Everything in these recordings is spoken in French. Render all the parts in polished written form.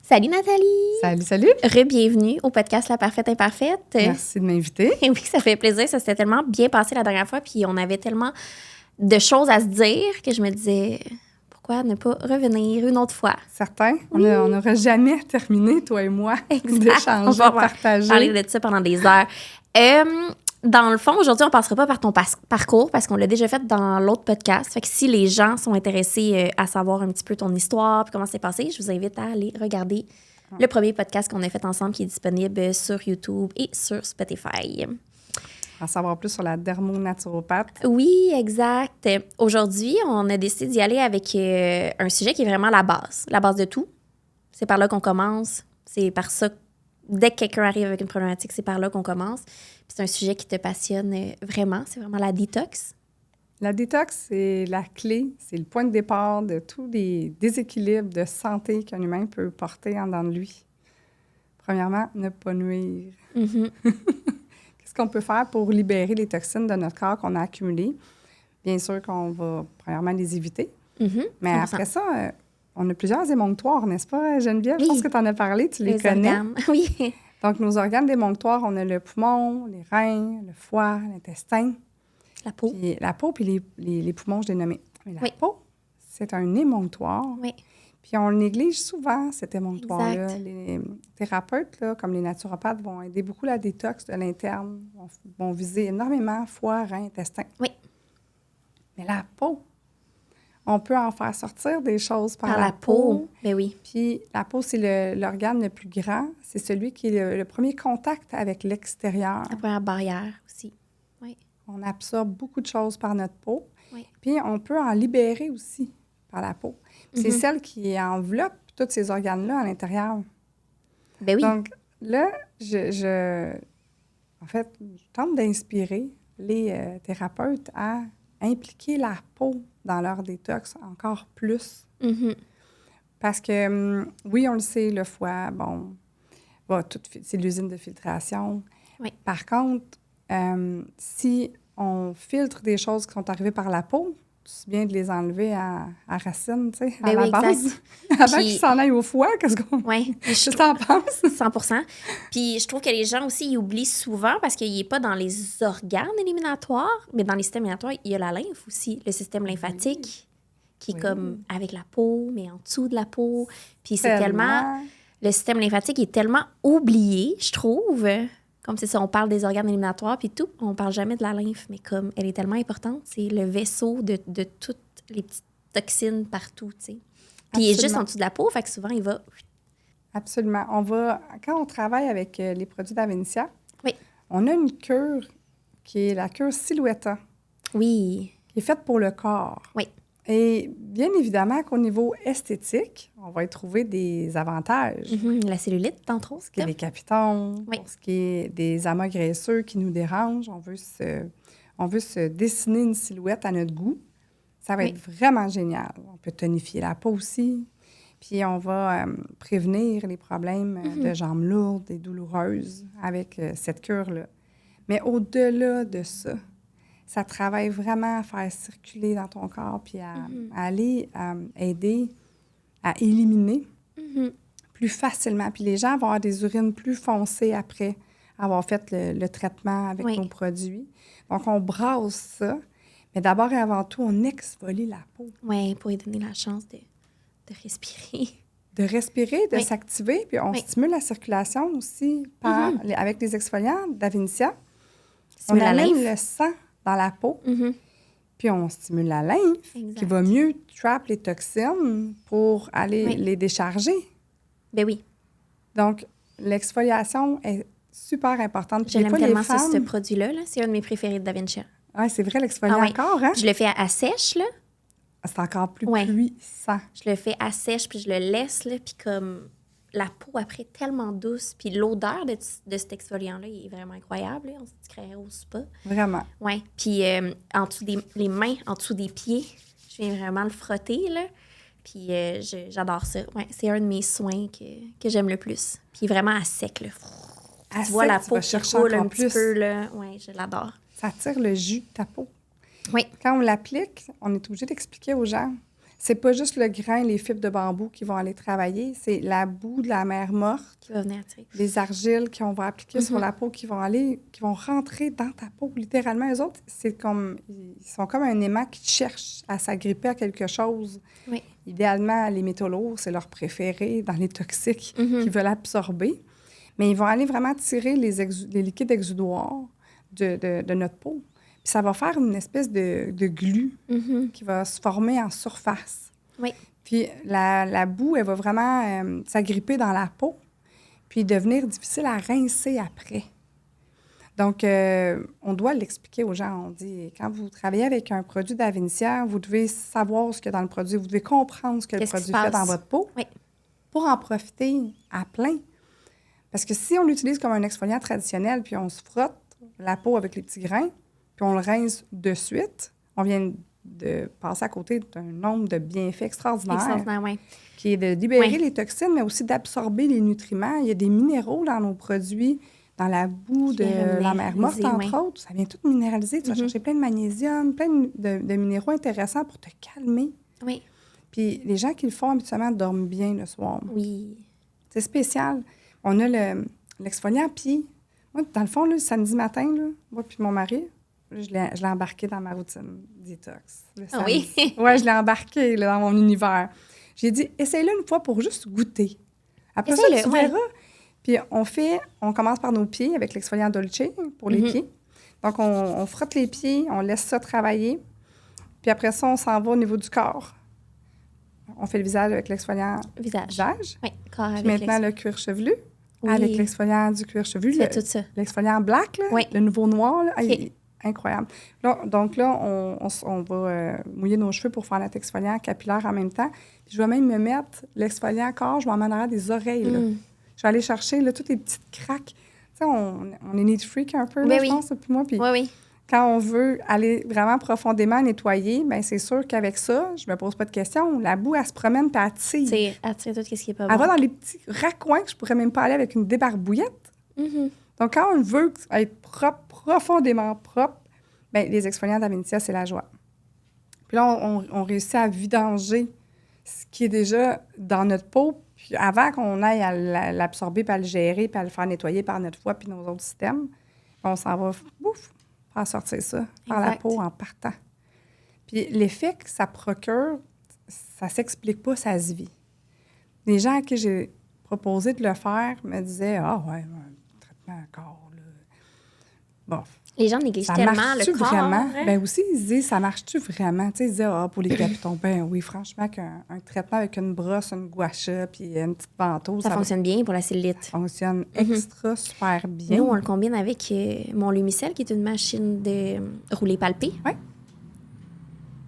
Salut Nathalie! Salut! Re-bienvenue au podcast La Parfaite Imparfaite. Merci de m'inviter. Oui, ça fait plaisir. Ça s'était tellement bien passé la dernière fois, puis on avait tellement de choses à se dire que je me disais, pourquoi ne pas revenir une autre fois? Certain. Oui. On n'aura jamais terminé, toi et moi, d'échanger, On va de partager. parler de ça pendant des heures. Dans le fond, aujourd'hui, on ne passera pas par ton parcours parce qu'on l'a déjà fait dans l'autre podcast. Fait que si les gens sont intéressés à savoir un petit peu ton histoire et comment c'est passé, je vous invite à aller regarder le premier podcast qu'on a fait ensemble qui est disponible sur YouTube et sur Spotify. En savoir plus sur la dermonaturopathe. Oui, exact. Aujourd'hui, on a décidé d'y aller avec un sujet qui est vraiment la base de tout. C'est par là qu'on commence. C'est par ça, dès que quelqu'un arrive avec une problématique, c'est par là qu'on commence. Puis c'est un sujet qui te passionne vraiment. C'est vraiment la détox. La détox, c'est la clé, c'est le point de départ de tous les déséquilibres de santé qu'un humain peut porter en dedans de lui. Premièrement, ne pas nuire. Mm-hmm. Qu'est-ce qu'on peut faire pour libérer les toxines de notre corps qu'on a accumulées? Bien sûr qu'on va, premièrement, les éviter. Mm-hmm. Mais 100%. après ça, on a plusieurs émonctoires, n'est-ce pas, Geneviève? Oui. Je pense que tu en as parlé, tu les connais. Organes. Oui. Donc, nos organes d'émonctoires, on a le poumon, les reins, le foie, l'intestin. La peau. Puis la peau, puis les poumons, je les nommais. Mais la Oui. peau, c'est un émonctoire. Oui. Puis on le néglige souvent, cet émonctoire-là. Exact. Les thérapeutes, là, comme les naturopathes, vont aider beaucoup la détox de l'interne, vont viser énormément foie, rein, intestin. Oui. Mais la peau, on peut en faire sortir des choses par la peau. Ben oui. Puis la peau, c'est l'organe le plus grand. C'est celui qui est le premier contact avec l'extérieur. La première barrière aussi. Oui. On absorbe beaucoup de choses par notre peau. Oui. Puis on peut en libérer aussi par la peau. C'est celle qui enveloppe tous ces organes-là à l'intérieur. Ben oui. Donc là, en fait, je tente d'inspirer les thérapeutes à impliquer la peau dans leur détox encore plus. Mm-hmm. Parce que, oui, on le sait, le foie, bon, c'est l'usine de filtration. Oui. Par contre, si on filtre des choses qui sont arrivées par la peau, c'est bien de les enlever à racine, tu sais, à la base. Avant qu'ils s'en aillent au foie, qu'est-ce qu'on... Oui. Qu'est-ce que t'en penses? 100%. Puis je trouve que les gens aussi, ils oublient souvent parce qu'il n'est pas dans les organes éliminatoires, mais dans les systèmes éliminatoires, il y a la lymphe aussi, le système lymphatique, qui est comme avec la peau, mais en dessous de la peau. Puis c'est tellement... Le système lymphatique est tellement oublié, je trouve. Comme c'est ça, on parle des organes éliminatoires puis tout, on parle jamais de la lymphe, mais comme elle est tellement importante, c'est le vaisseau de toutes les petites toxines partout, tu sais. Puis il est juste en dessous de la peau, fait que souvent, il va... Absolument. Quand on travaille avec les produits d'Avencia, oui. On a une cure qui est la cure Silhouetta. Oui. Qui est faite pour le corps. Oui. Et bien évidemment qu'au niveau esthétique, on va y trouver des avantages. La cellulite, entre autres. Pour ce qui est des capitons, oui. pour ce qui est des amas graisseux qui nous dérangent. On veut se dessiner une silhouette à notre goût. Ça va être vraiment génial. On peut tonifier la peau aussi. Puis on va prévenir les problèmes de jambes lourdes et douloureuses avec cette cure-là. Mais au-delà de ça, ça travaille vraiment à faire circuler dans ton corps puis à aller aider à éliminer plus facilement. Puis les gens vont avoir des urines plus foncées après avoir fait le traitement avec nos produits. Donc, on brasse ça. Mais d'abord et avant tout, on exfolie la peau. Oui, pour lui donner la chance de respirer. De respirer, de s'activer. Puis on stimule la circulation aussi avec les exfoliants d'Avencia. On amène le sang dans la peau, puis on stimule la lymphe, qui va mieux trap les toxines pour aller les décharger. Ben oui. Donc, l'exfoliation est super importante. Je l'aime tellement, ce produit-là. Là. C'est un de mes préférés de Davincia. Oui, c'est vrai, l'exfoliant encore, hein? Je le fais à sèche, là. C'est encore plus puissant. Je le fais à sèche, puis je le laisse, là, puis comme... La peau, après, tellement douce. Puis l'odeur de cet exfoliant-là, il est vraiment incroyable. Là. On se dirait au spa. Vraiment. Oui. Puis en dessous les mains, en dessous des pieds, je viens vraiment le frotter, là. Puis j'adore ça. Ouais, c'est un de mes soins que j'aime le plus. Puis vraiment à sec, là. Tu vois la peau qui coule un petit peu, là. Oui, je l'adore. Ça tire le jus de ta peau. Oui. Quand on l'applique, on est obligé d'expliquer aux gens. c'est pas juste le grain, les fibres de bambou qui vont aller travailler, c'est la boue de la mer morte, Qui va venir attirer. les argiles qu'on va appliquer sur la peau, qui vont rentrer dans ta peau, littéralement. Eux autres, ils sont comme un aimant qui cherche à s'agripper à quelque chose. Oui. Idéalement, les métaux lourds, c'est leur préféré dans les toxiques qu'ils veulent absorber. Mais ils vont aller vraiment tirer les liquides exudoires de notre peau. Puis ça va faire une espèce de glu qui va se former en surface. Oui. Puis la boue, elle va vraiment s'agripper dans la peau, puis devenir difficile à rincer après. Donc, on doit l'expliquer aux gens. On dit, quand vous travaillez avec un produit d'Avensia, vous devez savoir ce qu'il y a dans le produit, vous devez comprendre ce que le produit fait dans votre peau pour en profiter à plein. Parce que si on l'utilise comme un exfoliant traditionnel, puis on se frotte la peau avec les petits grains, puis on le rince de suite, on vient de passer à côté d'un nombre de bienfaits extraordinaires. Qui est de libérer les toxines, mais aussi d'absorber les nutriments. Il y a des minéraux dans nos produits, dans la boue de la mer morte, entre autres. Ça vient tout minéraliser. Tu vas chercher plein de magnésium, plein de minéraux intéressants pour te calmer. Oui. Puis les gens qui le font habituellement dorment bien le soir. Oui. C'est spécial. On a l'exfoliant, puis moi, dans le fond, là, le samedi matin, là, moi puis mon mari, je l'ai embarqué dans ma routine détox. Ah oui? Oui, je l'ai embarqué là, dans mon univers. J'ai dit, essaye-le une fois pour juste goûter. Après ça, tu verras. Puis on commence par nos pieds avec l'exfoliant Dolce pour les pieds. Donc, on frotte les pieds, on laisse ça travailler. Puis après ça, on s'en va au niveau du corps. On fait le visage avec l'exfoliant visage. Oui, corps avec maintenant, le cuir chevelu avec l'exfoliant du cuir chevelu. Tu fais tout ça. L'exfoliant black, là, le nouveau noir. Là, incroyable. Là, donc là, on va mouiller nos cheveux pour faire notre exfoliant capillaire en même temps. Puis je vais même me mettre l'exfoliant corps, je vais en mettre derrière des oreilles. Là. Je vais aller chercher là, toutes les petites craques. Tu sais, on est neat freak un peu, là, je pense, puis moi. Puis quand on veut aller vraiment profondément nettoyer, bien, c'est sûr qu'avec ça, je me pose pas de questions. La boue, elle se promène puis elle tire. Elle tire tout ce qui est pas bon. Elle va dans les petits raccoins que je pourrais même pas aller avec une débarbouillette. Donc, quand on veut être propre, profondément propre, bien, les exfoliants d'Avensia, c'est la joie. Puis là, on réussit à vidanger ce qui est déjà dans notre peau, puis avant qu'on aille à l'absorber, puis à le gérer, puis à le faire nettoyer par notre foie, puis nos autres systèmes, on s'en va, faire sortir ça par la peau en partant. Puis l'effet que ça procure, ça s'explique pas, ça se vit. Les gens à qui j'ai proposé de le faire me disaient « Ah ouais, un traitement à corps, là. » Bon. Les gens négligent tellement le corps. Vraiment? Hein? Bien aussi, ils se disent « Ça marche-tu vraiment? » Tu sais, ils disaient « Ah, pour les capitons, ben oui, franchement, qu'un traitement avec une brosse, une gua sha, puis une petite ventouse... Ça fonctionne bien pour la cellulite. Ça fonctionne extra super bien. Nous, on le combine avec mon Lumicel, qui est une machine de roulé palpé. Oui.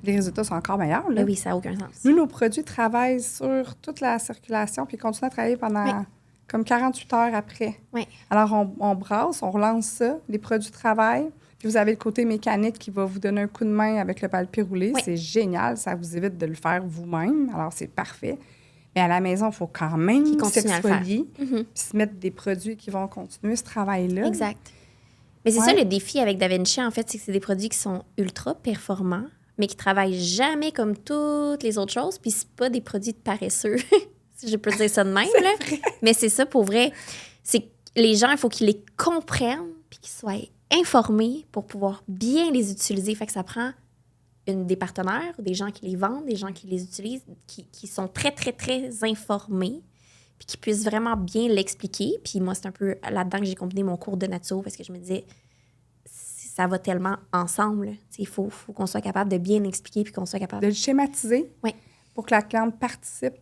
Les résultats sont encore meilleurs. Là. Oui, ça n'a aucun sens. Nous, nos produits travaillent sur toute la circulation puis continuent à travailler pendant comme 48 heures après. Oui. Alors, on brasse, on relance ça, les produits travaillent, puis vous avez le côté mécanique qui va vous donner un coup de main avec le palpé roulé. Oui. C'est génial, ça vous évite de le faire vous-même. Alors, c'est parfait. Mais à la maison, il faut quand même s'exfolier puis se mettre des produits qui vont continuer ce travail-là. Exact. Mais c'est ça le défi avec DaVinci, en fait, c'est que c'est des produits qui sont ultra performants, mais qui travaillent jamais comme toutes les autres choses, puis c'est pas des produits de paresseux, si je peux dire ça de même, là. Mais c'est ça pour vrai. C'est que les gens, il faut qu'ils les comprennent, puis qu'ils soient informés pour pouvoir bien les utiliser. Fait que ça prend des partenaires, des gens qui les vendent, des gens qui les utilisent, qui sont très, très, très informés, puis qui puissent vraiment bien l'expliquer. Puis moi, c'est un peu là-dedans que j'ai combiné mon cours de naturo, parce que je me disais, ça va tellement ensemble. Il faut qu'on soit capable de bien expliquer, puis qu'on soit capable... De le schématiser pour que la cliente participe.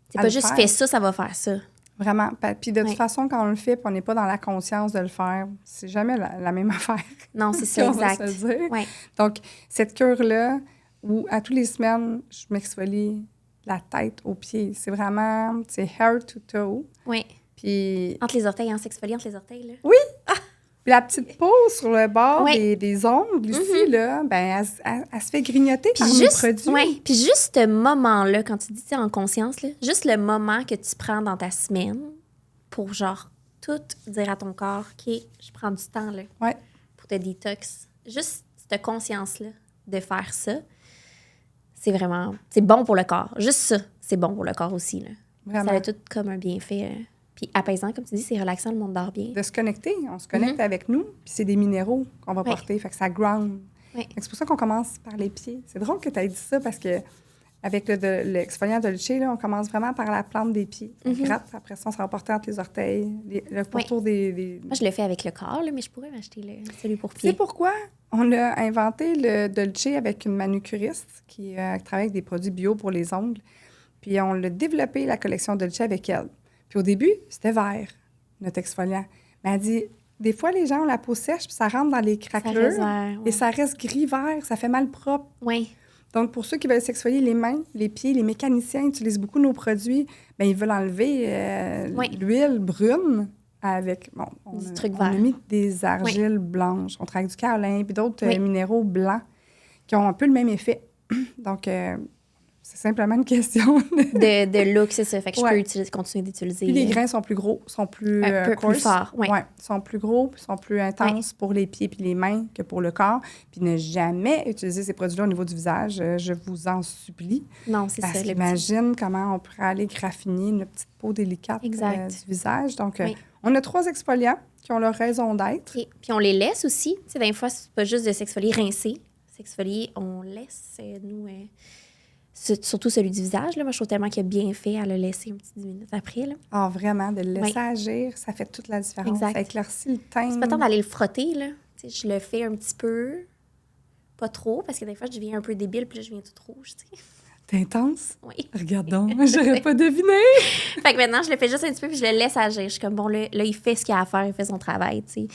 C'est pas juste fais ça, ça va faire ça. Vraiment. Puis de toute façon, quand on le fait, puis on n'est pas dans la conscience de le faire, c'est jamais la même affaire. Non, c'est ça, exact. On va se le dire. Donc, cette cure-là, où à tous les semaines, je m'exfolie la tête aux pieds. C'est vraiment, c'est hair to toe. Oui. Puis... Entre les orteils, on s'exfolie entre les orteils, là. Oui! Ah! Puis la petite peau sur le bord des ongles ici, là, ben, elle se fait grignoter par les produits. Oui, puis juste ce moment-là, quand tu dis en conscience, là, juste le moment que tu prends dans ta semaine pour, genre, tout dire à ton corps, OK, je prends du temps, là, pour te détox. Juste cette conscience-là de faire ça, c'est bon pour le corps. Juste ça, c'est bon pour le corps aussi, là. Vraiment. Ça a tout comme un bienfait. Puis apaisant, comme tu dis, c'est relaxant, le monde dort bien. De se connecter, on se connecte avec nous, puis c'est des minéraux qu'on va porter, fait que ça ground. Oui. Fait que c'est pour ça qu'on commence par les pieds. C'est drôle que tu aies dit ça, parce que avec l'exfoliant Dolce, là, on commence vraiment par la plante des pieds. On gratte, après ça, on se va porter entre les orteils, le pourtour des... Moi, je le fais avec le corps, là, mais je pourrais m'acheter celui pour Tu pieds. sais pourquoi on a inventé le Dolce avec une manucuriste qui travaille avec des produits bio pour les ongles. Puis on l'a développé, la collection Dolce, avec elle. Puis au début, c'était vert, notre exfoliant. Mais elle dit, des fois, les gens ont la peau sèche, puis ça rentre dans les craquelures, et ça reste gris-vert, ça fait mal propre. Oui. Donc, pour ceux qui veulent s'exfolier les mains, les pieds, les mécaniciens utilisent beaucoup nos produits, bien, ils veulent enlever l'huile brune avec... Bon, du truc on a vert. mis des argiles blanches. On travaille avec du kaolin, puis d'autres minéraux blancs qui ont un peu le même effet. Donc, c'est simplement une question de look, c'est ça. Fait que je peux continuer d'utiliser. Puis les grains sont plus gros, sont plus un peu plus forts. Oui. Ouais, sont plus gros, puis sont plus intenses pour les pieds puis les mains que pour le corps. Puis ne jamais utiliser ces produits-là au niveau du visage, je vous en supplie. Non, c'est ça. Parce qu'imagine comment on pourrait aller graffiner une petite peau délicate du visage. Donc, on a 3 exfoliants qui ont leur raison d'être. Puis on les laisse aussi. Tu sais, des fois, c'est pas juste de s'exfolier, rincer. S'exfolier, on laisse, nous... surtout celui du visage, là. Moi, je trouve tellement qu'il a bien fait à le laisser une petite 10 minutes après. Là. Ah, vraiment, de le laisser agir, ça fait toute la différence. Ça éclaircit le teint. C'est pas tant d'aller le frotter, là. Tu sais, je le fais un petit peu, pas trop, parce que des fois, je deviens un peu débile, puis là, je viens toute rouge, tu sais. T'es intense? Oui. Regarde donc, j'aurais pas deviné. Fait que maintenant, je le fais juste un petit peu, puis je le laisse agir. Je suis comme, bon, là, il fait ce qu'il a à faire, il fait son travail, tu sais.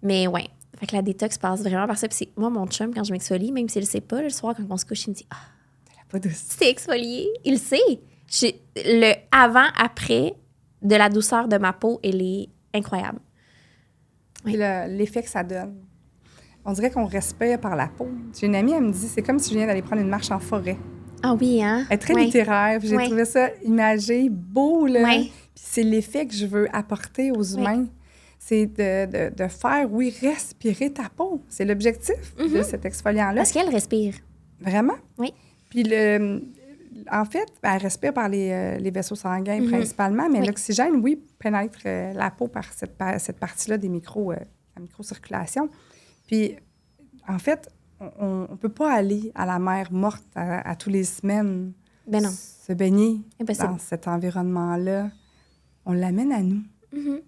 Mais ouais, fait que la détox passe vraiment par ça. Puis moi, mon chum, quand je m'exfolie, même s'il le sait pas, le soir, quand on se couche, il me dit, pas douce. Tu t'es exfolié. Il le sait. Le avant-après de la douceur de ma peau, elle est incroyable. Puis l'effet que ça donne. On dirait qu'on respire par la peau. J'ai une amie, elle me dit, c'est comme si je viens d'aller prendre une marche en forêt. Ah oui, hein? Elle est très littéraire. J'ai trouvé ça imagé, beau, là. Puis c'est l'effet que je veux apporter aux humains. C'est de faire, respirer ta peau. C'est l'objectif de cet exfoliant-là. Parce qu'elle respire. Vraiment? Oui. Puis, en fait, elle respire par les vaisseaux sanguins principalement, mais l'oxygène, pénètre la peau par cette partie-là des la microcirculation. Puis, en fait, on ne peut pas aller à la mer morte à tous les semaines se baigner dans cet environnement-là. On l'amène à nous. Tu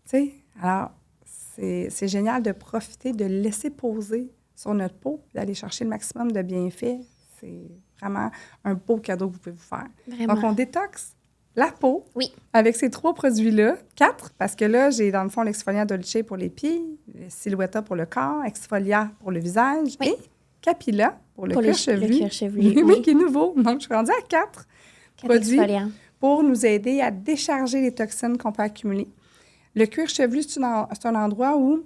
sais? Alors, c'est génial de profiter, de laisser poser sur notre peau, d'aller chercher le maximum de bienfaits. C'est vraiment un beau cadeau que vous pouvez vous faire. Vraiment. Donc, on détoxe la peau avec ces 3 produits-là. 4, parce que là, j'ai dans le fond l'exfoliant Dolce pour les pieds, le Silhouetta pour le corps, Exfolia pour le visage et Capilla pour le cuir chevelu. Le cuir chevelu, qui est nouveau. Donc, je suis rendue à 4 produits pour nous aider à décharger les toxines qu'on peut accumuler. Le cuir chevelu, c'est un endroit où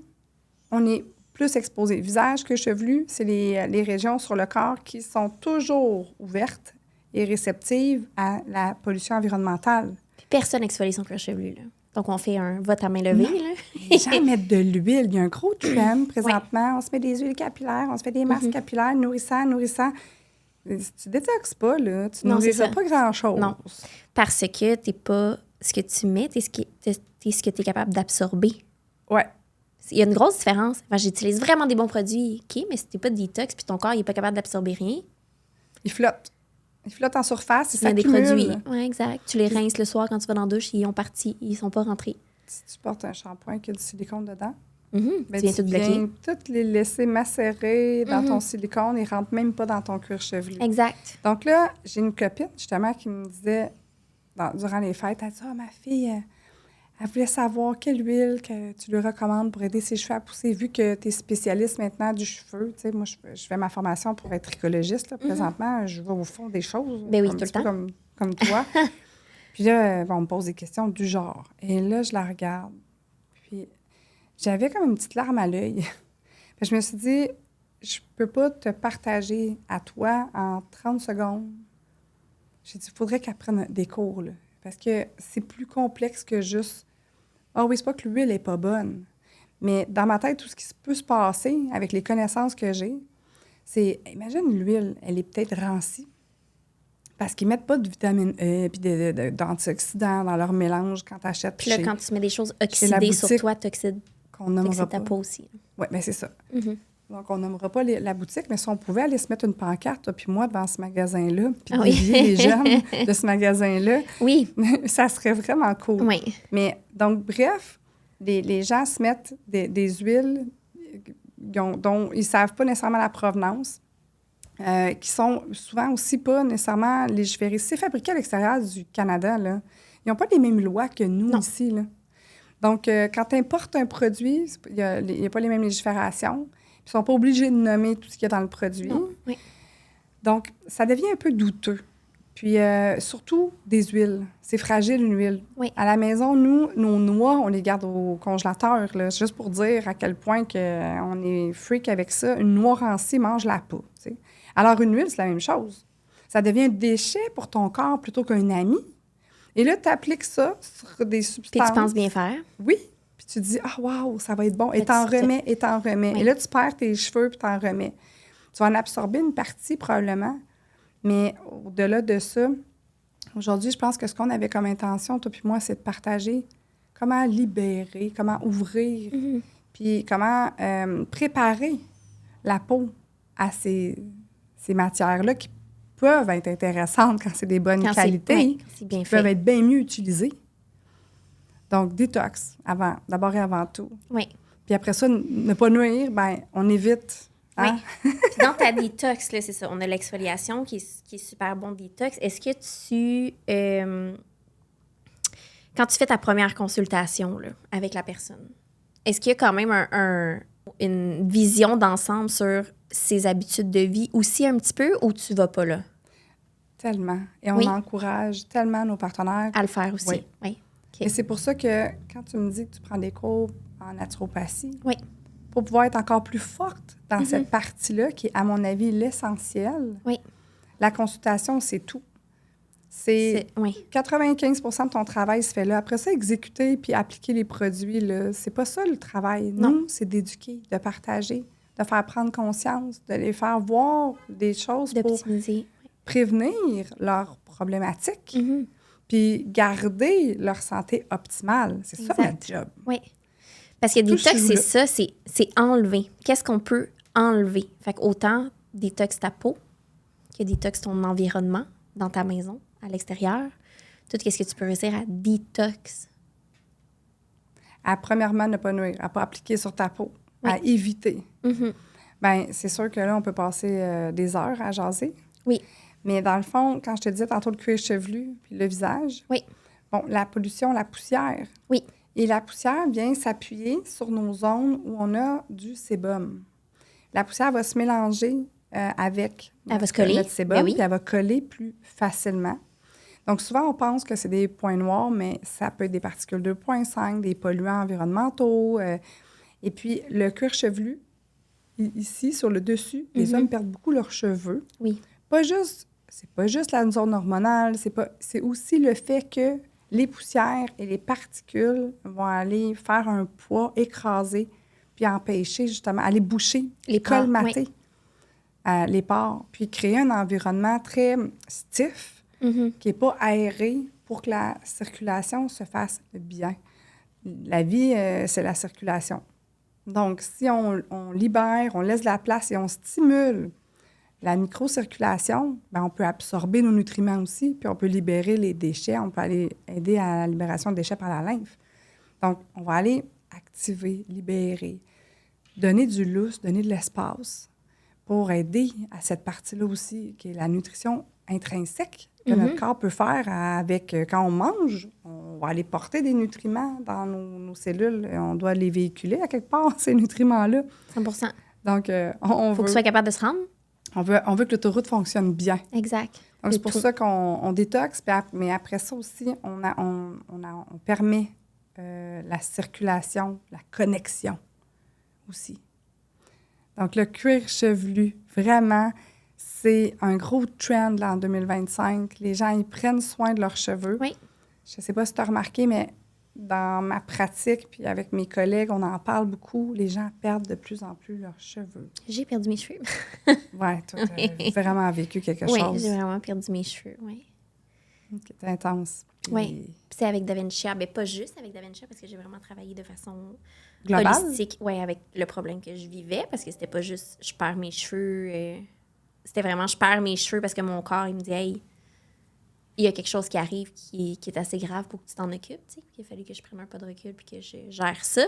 on est plus exposé. Visage, cuir chevelu, c'est les régions sur le corps qui sont toujours ouvertes et réceptives à la pollution environnementale. Puis personne n'exfolie son cuir chevelu, là. Donc, on fait un vote à main levée, là. Les gens mettent de l'huile. Il y a un gros trend présentement. On se met des huiles capillaires, on se fait des masques capillaires nourrissants. Tu détoxes pas, là. Tu nourriras pas grand-chose. Non, parce que t'es pas... Ce que tu mets, t'es ce que tu es capable d'absorber. Ouais. Il y a une grosse différence. Enfin, j'utilise vraiment des bons produits, OK, mais si t'es pas de détox puis ton corps n'est pas capable d'absorber rien... Il flotte. Il flotte en surface, il s'accumule. Il y a des produits. Oui, exact. Tu les rinces le soir quand tu vas dans la douche, ils ont parti, ils sont pas rentrés. Si tu portes un shampoing qui a du silicone dedans, tu viens tout bloquer. Toutes les laisser macérer dans ton silicone, ils ne rentrent même pas dans ton cuir chevelu. Exact. Donc là, j'ai une copine, justement, qui me disait, durant les fêtes, elle dit « Ah, ma fille, elle voulait savoir quelle huile que tu lui recommandes pour aider ses cheveux à pousser, vu que tu es spécialiste maintenant du cheveu. » Tu sais, moi, je fais ma formation pour être écologiste. Là, présentement, je vais au fond des choses. Ben oui, tout le temps. Comme toi. Puis là, on me pose des questions du genre. Et là, je la regarde. Puis j'avais comme une petite larme à l'œil. Je me suis dit, je peux pas te partager à toi en 30 secondes. J'ai dit, il faudrait qu'elle prenne des cours, là. Parce que c'est plus complexe que juste... Ah oui, c'est pas que l'huile est pas bonne. Mais dans ma tête, tout ce qui peut se passer avec les connaissances que j'ai, c'est... Imagine l'huile, elle est peut-être rancie. Parce qu'ils mettent pas de vitamine E et d'antioxydants dans leur mélange quand tu achètes Puis là, quand tu mets des choses la oxydées sur boutique toi, t'oxydes qu'on nommera ta pas. peau aussi. Oui, bien c'est ça. Mhm. Donc, on nommera pas la boutique, mais si on pouvait aller se mettre une pancarte, toi puis moi, devant ce magasin-là, puis Ah oui. dévier les jeunes de ce magasin-là, Oui, ça serait vraiment cool. oui. Mais donc, bref, les gens se mettent des huiles dont ils ne savent pas nécessairement la provenance, qui sont souvent aussi pas nécessairement légiférées. C'est fabriqué à l'extérieur du Canada, là. Ils n'ont pas les mêmes lois que nous Non. ici, là. Donc, quand tu importes un produit, il n'y a pas les mêmes légiférations. Ils ne sont pas obligés de nommer tout ce qu'il y a dans le produit. Non. Oui. Donc, ça devient un peu douteux. Puis, surtout des huiles. C'est fragile, une huile. Oui. À la maison, nous, nos noix, on les garde au congélateur, là, juste pour dire à quel point on est freak avec ça. Une noix rancée mange la peau. T'sais. Alors, une huile, c'est la même chose. Ça devient un déchet pour ton corps plutôt qu'un ami. Et là, tu appliques ça sur des substances. Puis tu penses bien faire. Oui. Puis tu te dis, ah, waouh, ça va être bon. Et Fait t'en que tu remets, et t'en remets. Oui. Et là, tu perds tes cheveux, puis t'en remets. Tu vas en absorber une partie, probablement. Mais au-delà de ça, aujourd'hui, je pense que ce qu'on avait comme intention, toi puis moi, c'est de partager comment libérer, comment ouvrir, Mhm. puis comment préparer la peau à ces matières-là qui peuvent être intéressantes quand c'est des bonnes Quand qualités, oui, quand c'est bien qui peuvent fait. être bien mieux utilisées. Donc, détox, d'abord et avant tout. Oui. Puis après ça, ne pas nuire, bien, on évite. Hein? Oui. Puis dans ta détox, là, c'est ça. On a l'exfoliation qui est super bon détox. Est-ce que quand tu fais ta première consultation là, avec la personne, est-ce qu'il y a quand même une vision d'ensemble sur ses habitudes de vie aussi un petit peu ou tu vas pas là? Tellement. Et on Oui. encourage tellement nos partenaires. À le faire aussi. Oui. Oui. OK. Et c'est pour ça que quand tu me dis que tu prends des cours en naturopathie, Oui. pour pouvoir être encore plus forte dans Mhm. cette partie-là, qui est, à mon avis, l'essentiel, Oui. la consultation, c'est tout. C'est Oui. 95 de ton travail se fait là. Après ça, exécuter puis appliquer les produits, là, c'est pas ça le travail. Non. Nous, c'est d'éduquer, de partager, de faire prendre conscience, de les faire voir des choses pour D'optimiser. prévenir leurs problématiques, Mhm. puis garder leur santé optimale. C'est ça Exact. notre job. Oui. Parce que Tout détox, se c'est joue ça, c'est enlever. Qu'est-ce qu'on peut enlever? Fait qu'autant détox ta peau que détox ton environnement dans ta maison, à l'extérieur. Tout ce que tu peux réussir à détox. Premièrement, ne pas nuire, à pas appliquer sur ta peau, Oui. à éviter. Mhm. Bien, c'est sûr que là, on peut passer des heures à jaser. Oui. Mais dans le fond, quand je te disais tantôt le cuir chevelu puis le visage, Oui. bon, la pollution, la poussière. Oui. Et la poussière vient s'appuyer sur nos zones où on a du sébum. La poussière va se mélanger avec Elle va se coller. notre sébum, Ben oui. puis elle va coller plus facilement. Donc, souvent, on pense que c'est des points noirs, mais ça peut être des particules 2,5, des polluants environnementaux. Et puis, le cuir chevelu, ici, sur le dessus, les Mhm. hommes perdent beaucoup leurs cheveux. Oui. C'est pas juste la zone hormonale, c'est aussi le fait que les poussières et les particules vont aller faire un poids, écraser, puis empêcher justement, aller boucher, Les pores, colmater les pores, puis créer un environnement très stiff, Mhm. qui n'est pas aéré pour que la circulation se fasse bien. La vie, c'est la circulation. Donc, si on libère, on laisse de la place et on stimule la microcirculation, bien, on peut absorber nos nutriments aussi, puis on peut libérer les déchets, on peut aller aider à la libération de déchets par la lymphe. Donc, on va aller activer, libérer, donner du lousse, donner de l'espace pour aider à cette partie-là aussi, qui est la nutrition intrinsèque que Mhm. notre corps peut faire avec, quand on mange, on va aller porter des nutriments dans nos cellules, et on doit les véhiculer à quelque part, ces nutriments-là. 100%. Donc, on Faut que tu sois capable de se rendre. on veut que l'autoroute fonctionne bien. Exact. Donc, c'est pour ça qu'on détoxe, mais après ça aussi, on permet la circulation, la connexion aussi. Donc, le cuir chevelu, vraiment, c'est un gros trend là, en 2025. Les gens, ils prennent soin de leurs cheveux. Oui. Je ne sais pas si tu as remarqué, mais dans ma pratique, puis avec mes collègues, on en parle beaucoup. Les gens perdent de plus en plus leurs cheveux. J'ai perdu mes cheveux. Ouais, toi, t'as vraiment vécu quelque Oui, chose. j'ai vraiment perdu mes cheveux, oui. Qui est intense. Oui. Puis c'est avec Davincia. Ben, pas juste avec Davincia, parce que j'ai vraiment travaillé de façon Global? holistique. Oui, avec le problème que je vivais, parce que c'était pas juste je perds mes cheveux. C'était vraiment je perds mes cheveux parce que mon corps, il me dit, hey, il y a quelque chose qui arrive qui est assez grave pour que tu t'en occupes. Tu sais. Puis il a fallu que je prenne un pas de recul puis que je gère ça.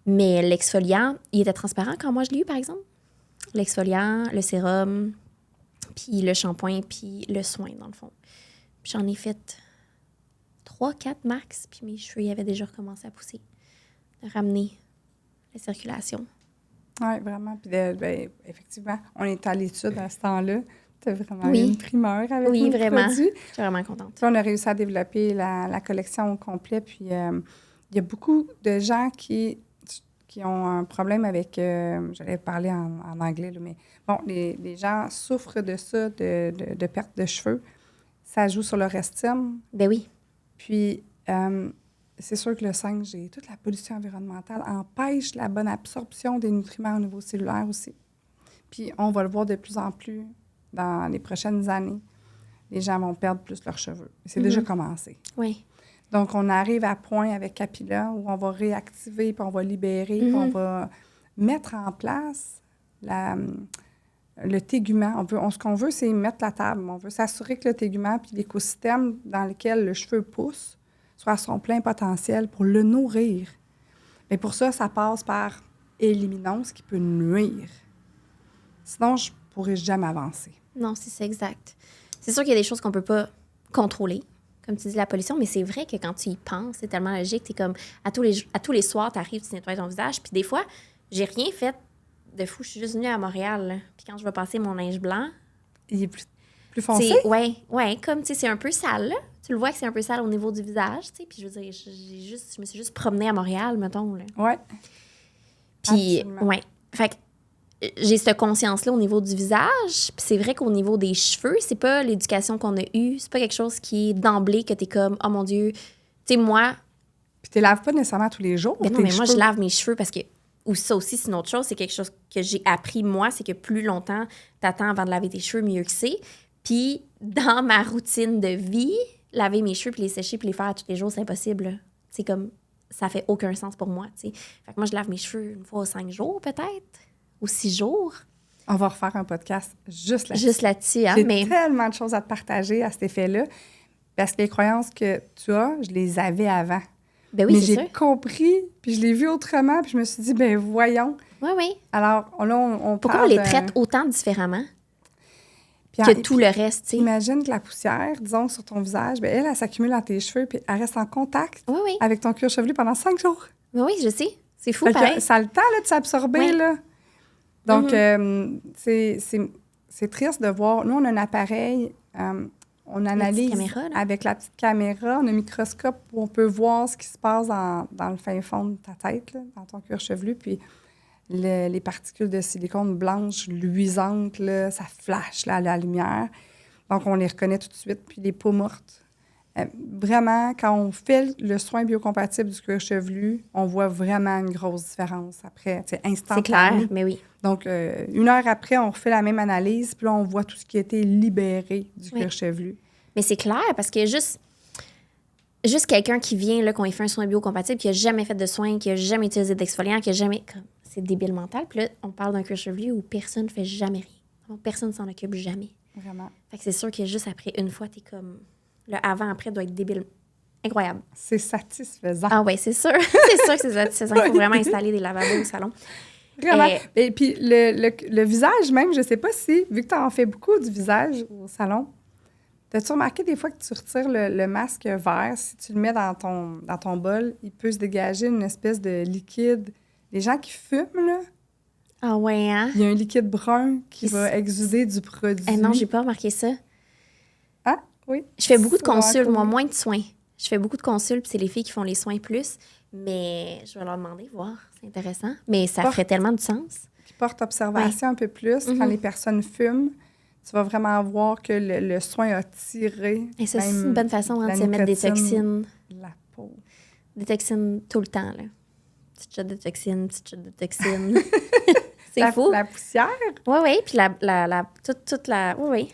Mais l'exfoliant, il était transparent quand moi je l'ai eu, par exemple. L'exfoliant, le sérum, puis le shampoing, puis le soin, dans le fond. Puis j'en ai fait 3-4 max, puis mes cheveux ils avaient déjà recommencé à pousser. De ramener la circulation. Oui, vraiment. Puis, effectivement, on est à l'étude à ce temps-là. Tu as vraiment Oui. eu une primeur avec Oui, nos vraiment. produits. Je suis vraiment contente. Puis on a réussi à développer la collection au complet. Puis il y a beaucoup de gens qui ont un problème avec... j'allais parler en anglais, là, mais bon, les gens souffrent de ça, de perte de cheveux. Ça joue sur leur estime. Ben oui. Puis, c'est sûr que le 5G, toute la pollution environnementale empêche la bonne absorption des nutriments au niveau cellulaire aussi. Puis, on va le voir de plus en plus dans les prochaines années. Les gens vont perdre plus leurs cheveux. C'est déjà commencé. Oui. Donc, on arrive à point avec Capilla où on va réactiver, puis on va libérer, puis on va mettre en place le tégument. Ce qu'on veut, c'est mettre la table. On veut s'assurer que le tégument puis l'écosystème dans lequel le cheveu pousse soit à son plein potentiel pour le nourrir. Mais pour ça, ça passe par éliminons ce qui peut nuire. Sinon, je ne pourrais jamais avancer. Non, c'est exact. C'est sûr qu'il y a des choses qu'on peut pas contrôler, comme tu dis, la pollution, mais c'est vrai que quand tu y penses, c'est tellement logique. T'es comme, à tous les soirs, tu arrives, tu nettoies ton visage, puis des fois, j'ai rien fait de fou. Je suis juste venue à Montréal, là. Puis quand je vais passer mon linge blanc... Il est plus foncé? Oui, comme, tu sais, c'est un peu sale, là. Tu le vois que c'est un peu sale au niveau du visage, tu sais. Puis je veux dire, je me suis juste promenée à Montréal, mettons, là. Oui. Puis, ouais. Fait que j'ai cette conscience-là au niveau du visage. Puis c'est vrai qu'au niveau des cheveux, c'est pas l'éducation qu'on a eue. C'est pas quelque chose qui est d'emblée que t'es comme, oh mon Dieu. Tu sais, moi... Puis tu les laves pas nécessairement tous les jours? Ben non, mais moi, je lave mes cheveux parce que... Ou ça aussi, c'est une autre chose. C'est quelque chose que j'ai appris, moi. C'est que plus longtemps t'attends avant de laver tes cheveux, mieux que c'est. Puis dans ma routine de vie, laver mes cheveux, puis les sécher, puis les faire tous les jours, c'est impossible. C'est comme... Ça fait aucun sens pour moi, tu sais. Fait que moi, je lave mes cheveux une fois aux 5 jours, peut-être. Ou 6 jours. On va refaire un podcast juste là-dessus. Juste là-dessus, hein, J'ai tellement de choses à te partager à cet effet-là. Parce que les croyances que tu as, je les avais avant. Ben oui, mais c'est j'ai sûr. compris, puis je l'ai vu autrement, puis je me suis dit, ben voyons. Oui, oui. Alors, là, on pourquoi on les traite autant différemment que tout le reste, tu sais? Imagine que la poussière, disons, sur ton visage, ben elle s'accumule dans tes cheveux, puis elle reste en contact avec ton cuir chevelu pendant 5 jours. Oui, je sais. C'est fou, pareil. Ça a le temps là, de s'absorber, là. Donc, c'est triste de voir. Nous, on a un appareil, on analyse caméra, avec la petite caméra, on a un microscope où on peut voir ce qui se passe dans le fin fond de ta tête, là, dans ton cuir chevelu, puis les particules de silicone blanches, luisantes, là, ça flash là, à la lumière. Donc, on les reconnaît tout de suite, puis les peaux mortes. Vraiment, quand on fait le soin biocompatible du cuir chevelu, on voit vraiment une grosse différence après, c'est instantané. C'est clair, mais oui. Donc, 1 heure après, on refait la même analyse, puis là, on voit tout ce qui a été libéré du cuir chevelu. Mais c'est clair, parce que juste quelqu'un qui vient, là, qu'on lui fait un soin biocompatible, qui n'a jamais fait de soin, qui n'a jamais utilisé d'exfoliant, qui n'a jamais... C'est débile mental. Puis là, on parle d'un cuir chevelu où personne ne fait jamais rien. Donc, personne ne s'en occupe jamais. Vraiment. Fait que c'est sûr que juste après une fois, t'es comme... Le avant-après doit être débile. Incroyable. C'est satisfaisant. Ah oui, c'est sûr. C'est sûr que c'est satisfaisant. Il faut vraiment installer des lavabos au salon. Vraiment. Et puis, le visage même, je ne sais pas si, vu que tu en fais beaucoup du visage au salon, as-tu remarqué des fois que tu retires le masque vert, si tu le mets dans ton bol, il peut se dégager une espèce de liquide. Les gens qui fument, là, ah ouais, hein? il y a un liquide brun qui va exuder du produit. Non, j'ai pas remarqué ça. Ah, oui. Je fais beaucoup de consultes, moi, moins de soins. Je fais beaucoup de consultes, puis c'est les filles qui font les soins plus. Mais je vais leur demander, voir, c'est intéressant. Mais ça ferait tellement de sens. Qui porte observation un peu plus. Quand les personnes fument, tu vas vraiment voir que le soin a tiré. Et ça, c'est une bonne façon de se mettre des toxines. La peau. Des toxines tout le temps, là. Petite shot de toxines, petite shot de toxines. C'est fou. La poussière, Oui. Puis toute la... Oui.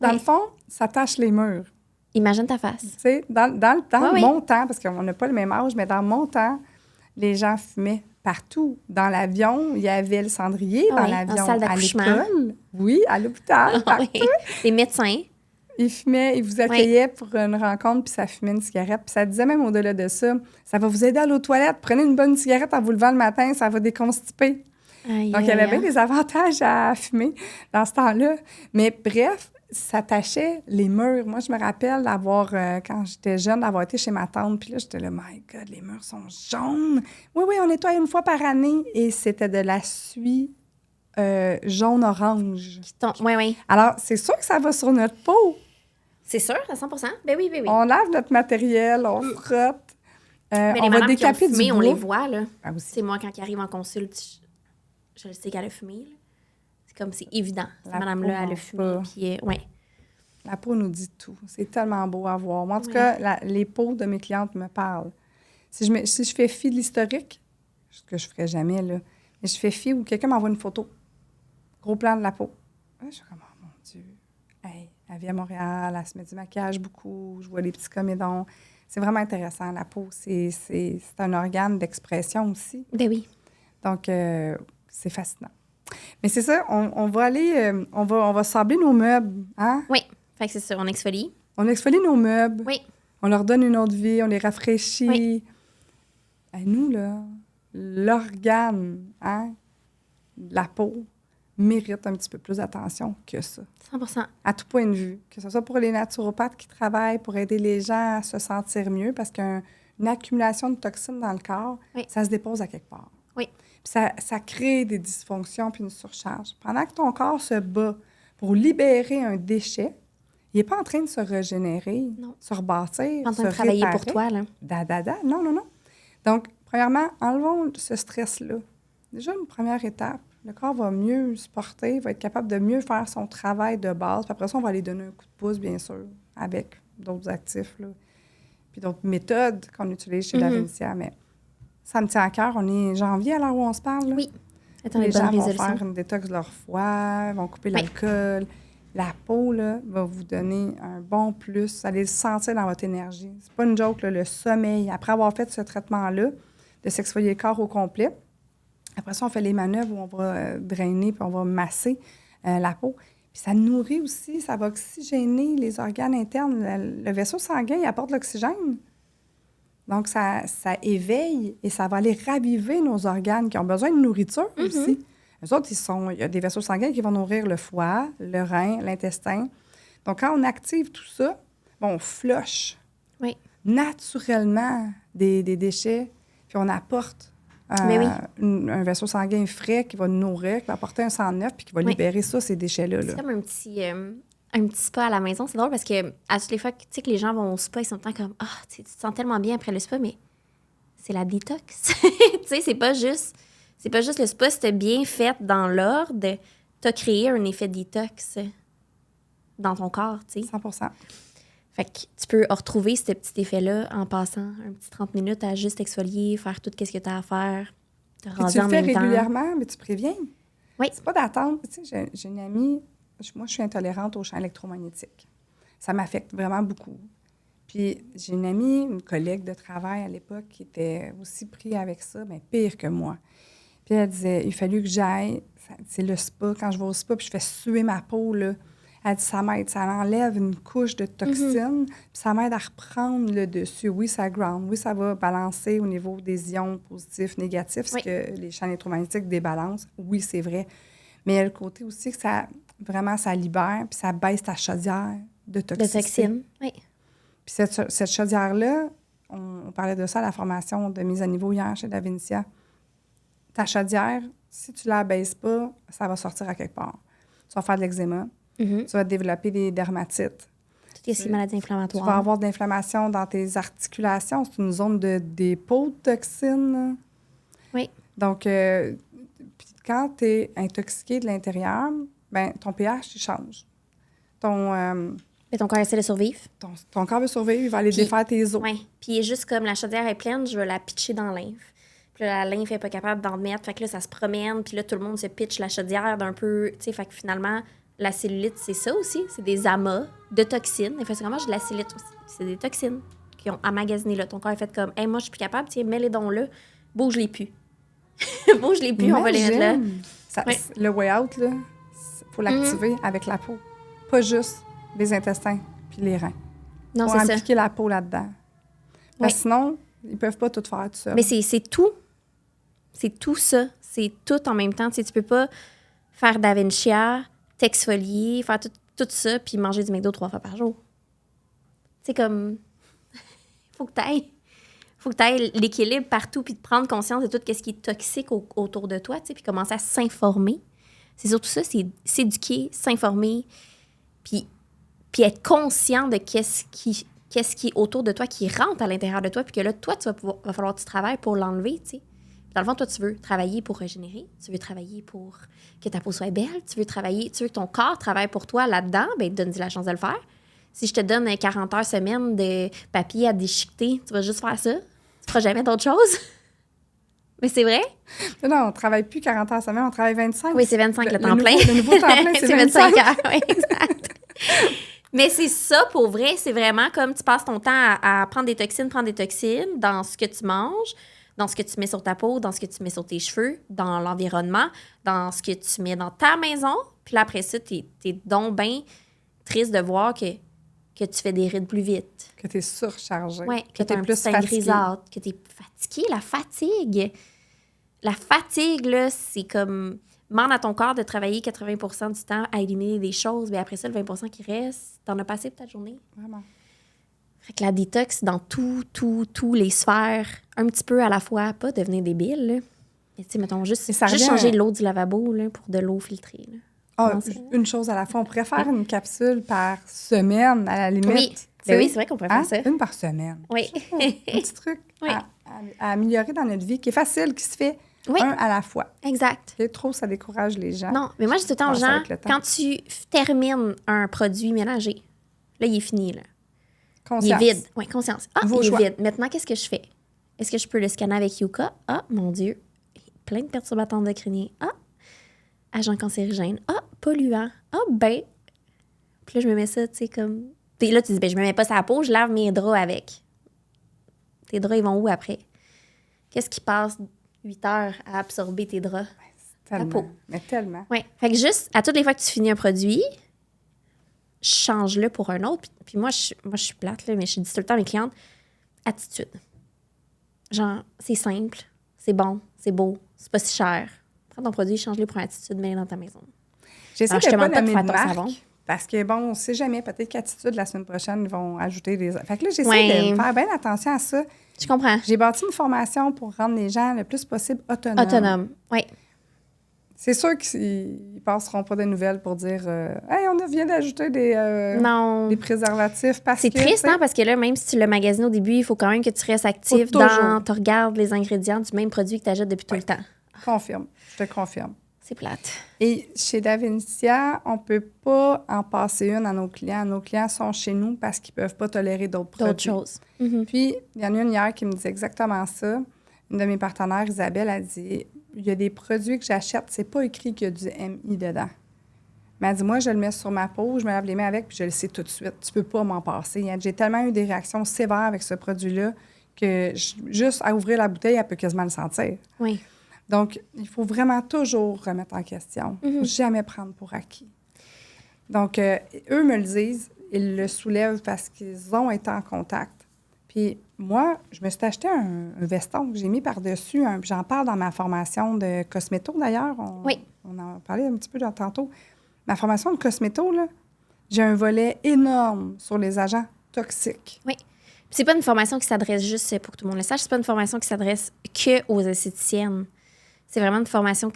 dans le fond, ça tache les murs. Imagine ta face. Tu sais, dans Oui. mon temps, parce qu'on n'a pas le même âge, mais dans mon temps, les gens fumaient partout. Dans l'avion, il y avait le cendrier. Dans l'avion, en salle à d'accouchement. l'école. Oui, à l'hôpital, partout. Oui. Les médecins. Ils fumaient, ils vous accueillaient pour une rencontre, puis ça fumait une cigarette. Puis ça disait même au-delà de ça, ça va vous aider à aller aux toilettes. Prenez une bonne cigarette en vous levant le matin, ça va déconstiper. Aïe, Donc, il y avait bien des avantages à fumer dans ce temps-là. Mais bref, ça tachait les murs. Moi, je me rappelle d'avoir, quand j'étais jeune, d'avoir été chez ma tante. Puis là, j'étais là, my God, les murs sont jaunes. Oui, on nettoie une fois par année. Et c'était de la suie jaune-orange. Oui. Alors, c'est sûr que ça va sur notre peau. C'est sûr, à 100 Ben oui. On lave notre matériel, on frotte. Mais les on va madames qui ont décaper fumé, du on bois. les voit, là. Ah, aussi. C'est moi, quand ils arrivent en consulte, je le sais qu'elle a fumé, là. C'est comme, c'est évident. Cette madame-là, elle a fumé, puis ouais. La peau nous dit tout. C'est tellement beau à voir. Moi, en tout cas, les peaux de mes clientes me parlent. Si je fais fi de l'historique, ce que je ne ferais jamais, là, mais je fais fi où quelqu'un m'envoie une photo. Gros plan de la peau. Là, je suis comme, oh mon Dieu. Hey, elle vit à Montréal, elle se met du maquillage beaucoup, je vois les petits comédons. C'est vraiment intéressant. La peau, c'est un organe d'expression aussi. Ben oui. Donc, c'est fascinant. Mais c'est ça, on va aller, on va sabler nos meubles, hein? Oui, fait que c'est ça, on exfolie. On exfolie nos meubles. Oui. On leur donne une autre vie, on les rafraîchit. Oui. Et nous, là, l'organe, hein, la peau, mérite un petit peu plus d'attention que ça. 100 À tout point de vue. Que ce soit pour les naturopathes qui travaillent pour aider les gens à se sentir mieux, parce qu'une accumulation de toxines dans le corps, ça se dépose à quelque part. Oui. Puis ça crée des dysfonctions puis une surcharge. Pendant que ton corps se bat pour libérer un déchet, il n'est pas en train de se régénérer, se rebâtir, en train de se travailler réparer. pour toi, là. Non. Donc, premièrement, enlevons ce stress-là. Déjà, une première étape. Le corps va mieux se porter, va être capable de mieux faire son travail de base. Puis après ça, on va aller donner un coup de pouce, bien sûr, avec d'autres actifs, là. Puis d'autres méthodes qu'on utilise chez Davincia. Mais ça me tient à cœur. On est janvier à l'heure où on se parle, là. Oui. Les gens vont faire une détox de leur foie, vont couper l'alcool. La peau, là, va vous donner un bon plus. Vous allez le sentir dans votre énergie. C'est pas une joke, là, le sommeil. Après avoir fait ce traitement-là, de s'exfolier le corps au complet, après ça, on fait les manœuvres où on va drainer puis on va masser la peau. Puis ça nourrit aussi, ça va oxygéner les organes internes. Le vaisseau sanguin, il apporte l'oxygène. Donc, ça éveille et ça va aller raviver nos organes qui ont besoin de nourriture aussi. Eux autres, il y a des vaisseaux sanguins qui vont nourrir le foie, le rein, l'intestin. Donc, quand on active tout ça, on flush naturellement des déchets, puis on apporte un vaisseau sanguin frais qui va nous nourrir, qui va apporter un sang neuf, puis qui va libérer ces déchets-là. C'est comme un petit spa à la maison. C'est drôle parce que à toutes les fois que les gens vont au spa, ils sont tout le temps comme « tu te sens tellement bien après le spa, mais c'est la détox. » Tu sais, c'est pas juste le spa, c'était bien fait dans l'ordre. T'as créé un effet détox dans ton corps, tu sais. 100%. Fait que tu peux retrouver ce petit effet-là en passant un petit 30 minutes à juste exfolier, faire tout ce que tu as à faire. Tu le fais régulièrement, mais tu préviens. Oui. C'est pas d'attendre. Tu sais, j'ai une amie, moi, je suis intolérante aux champs électromagnétiques. Ça m'affecte vraiment beaucoup. Puis j'ai une amie, une collègue de travail à l'époque qui était aussi prise avec ça, mais pire que moi. Puis elle disait, il fallut que j'aille, c'est le spa, quand je vais au spa, puis je fais suer ma peau, là. Elle dit, ça m'aide, ça enlève une couche de toxines, puis ça m'aide à reprendre le dessus. Oui, ça ground, oui, ça va balancer au niveau des ions positifs, négatifs, ce que les champs électromagnétiques débalancent. Oui, c'est vrai. Mais il y a le côté aussi que ça libère, puis ça baisse ta chaudière de toxicité. De toxines, oui. Puis cette chaudière-là, on parlait de ça à la formation de mise à niveau hier chez Davincia. Ta chaudière, si tu la baisses pas, ça va sortir à quelque part. Tu vas faire de l'eczéma. Tu vas développer des dermatites. Toutes ces maladies inflammatoires. Tu vas avoir de l'inflammation dans tes articulations. C'est une zone de dépôt de toxines. Oui. Donc, quand tu es intoxiqué de l'intérieur, ben ton pH, il change. Mais ton corps essaie de survivre. Ton corps veut survivre, il va aller défaire tes os. Oui. Puis il est juste comme la chaudière est pleine, je vais la pitcher dans la lymphe. Puis là, la lymphe n'est pas capable d'en mettre. Fait que là, ça se promène. Puis là, tout le monde se pitche la chaudière d'un peu. Tu sais, fait que finalement, la cellulite, c'est ça aussi. C'est des amas de toxines. Effectivement, j'ai de la cellulite aussi. C'est des toxines qui ont emmagasiné là. Ton corps est fait comme, hey, moi, je suis plus capable. Tiens, mets les dons là. Bouge-les plus. Bouge-les plus, on va les mettre là. Ouais. Le way out, là, faut l'activer avec la peau. Pas juste les intestins puis les reins. Non, Faut c'est ça. impliquer la peau là-dedans. Parce que sinon, ils peuvent pas tout faire tout seul. Mais c'est tout. C'est tout ça. C'est tout en même temps. Tu sais, tu peux pas faire d'Avenchia, t'exfolier, faire tout ça, puis manger du McDo 3 fois par jour. C'est comme... Faut que t'ailles l'équilibre partout, puis de prendre conscience de tout ce qui est toxique autour de toi, tu sais, puis commencer à s'informer. C'est surtout ça, c'est s'éduquer, s'informer, puis être conscient de qu'est-ce qui est autour de toi, qui rentre à l'intérieur de toi, puis que là, toi, va falloir que tu travailles pour l'enlever, tu sais. Dans le fond, toi, tu veux travailler pour régénérer, tu veux travailler pour que ta peau soit belle, tu veux que ton corps travaille pour toi là-dedans, bien, donne-lui la chance de le faire. Si je te donne 40 heures semaine de papier à déchiqueter, tu vas juste faire ça. Tu feras jamais d'autre chose. Mais c'est vrai? Non, on travaille plus 40 heures semaine, on travaille 25. Oui, c'est 25 le temps plein. Le nouveau temps plein, c'est 25 heures. Oui, exact. Mais c'est ça, pour vrai, c'est vraiment comme tu passes ton temps à prendre des toxines dans ce que tu manges, dans ce que tu mets sur ta peau, dans ce que tu mets sur tes cheveux, dans l'environnement, dans ce que tu mets dans ta maison. Puis là, après ça, t'es donc bien triste de voir que tu fais des rides plus vite. Que tu es surchargé. Oui, que tu es as plus fatigué. grisâtre, que tu es fatigué. La fatigue. La fatigue, là, c'est comme... Demande à ton corps de travailler 80% du temps à éliminer des choses, mais après ça, le 20% qui reste, t'en as passé pour ta journée. Vraiment. Fait que la détox dans tous les sphères, un petit peu à la fois, pas devenir débile, là. Mais tu sais, mettons, juste changer l'eau du lavabo là, pour de l'eau filtrée, là. Ah, une chose à la fois. On pourrait faire une capsule par semaine, à la limite. Oui, oui, c'est vrai qu'on pourrait faire ça. Une par semaine. Oui. Un petit truc à améliorer dans notre vie, qui est facile, qui se fait un à la fois. Exact. Et trop, ça décourage les gens. Non, mais moi, je dis tout le temps aux gens, quand tu termines un produit mélangé, là, il est fini, là. Conscience. Il est vide. Oui, conscience. Ah, Nouveau il choix. est vide. Maintenant, qu'est-ce que je fais? Est-ce que je peux le scanner avec Yuka? Ah, mon Dieu. Plein de perturbateurs endocriniens. Ah, agent cancérigène. Ah, polluant. Ah, ben. Puis là, je me mets ça, tu sais, comme... Puis là, tu dis, ben, je me mets pas ça à la peau, je lave mes draps avec. Tes draps, ils vont où après? Qu'est-ce qui passe 8 heures à absorber tes draps? Tellement. La peau. Mais tellement. Oui. Fait que juste, à toutes les fois que tu finis un produit, change-le pour un autre. Puis moi, je suis plate, là, mais je dis tout le temps à mes clientes, attitude. Genre, c'est simple, c'est bon, c'est beau, c'est pas si cher. Prends ton produit, change-le pour une attitude, mets-le dans ta maison. J'essaie Alors, de je te pas demande pas de nommer faire de ton marque, savon. parce que, bon, on sait jamais, peut-être qu'Attitude, la semaine prochaine, ils vont ajouter des... Fait que là, j'essaie Ouais. de faire bien attention à ça. Je comprends. J'ai bâti une formation pour rendre les gens le plus possible autonomes. Autonome, oui. C'est sûr qu'ils ne passeront pas de nouvelles pour dire hey, on vient d'ajouter des préservatifs parce C'est que... triste, hein, parce que là, même si tu l'as magasiné au début, il faut quand même que tu restes actif dans... Tu regardes les ingrédients du même produit que tu achètes depuis tout le temps. Confirme, je te confirme. C'est plate. Et chez Davincia, on ne peut pas en passer une à nos clients. Nos clients sont chez nous parce qu'ils ne peuvent pas tolérer d'autres produits. D'autres choses. Mm-hmm. Puis, il y en a une hier qui me dit exactement ça. Une de mes partenaires, Isabelle, a dit il y a des produits que j'achète, c'est pas écrit qu'il y a du MI dedans. Mais elle dit moi, je le mets sur ma peau, je me lave les mains avec, puis je le sais tout de suite. Tu peux pas m'en passer. J'ai tellement eu des réactions sévères avec ce produit-là que juste à ouvrir la bouteille, elle peut quasiment le sentir. Oui. Donc, il faut vraiment toujours remettre en question. Il ne faut jamais prendre pour acquis. Donc, eux me le disent, ils le soulèvent parce qu'ils ont été en contact. Puis moi, je me suis acheté un veston que j'ai mis par-dessus. J'en parle dans ma formation de cosméto, d'ailleurs. On en parlait un petit peu tantôt. Ma formation de cosméto, là, j'ai un volet énorme sur les agents toxiques. Oui. C'est pas une formation qui s'adresse juste, pour que tout le monde le sache, c'est pas une formation qui s'adresse que aux esthéticiennes. C'est vraiment une formation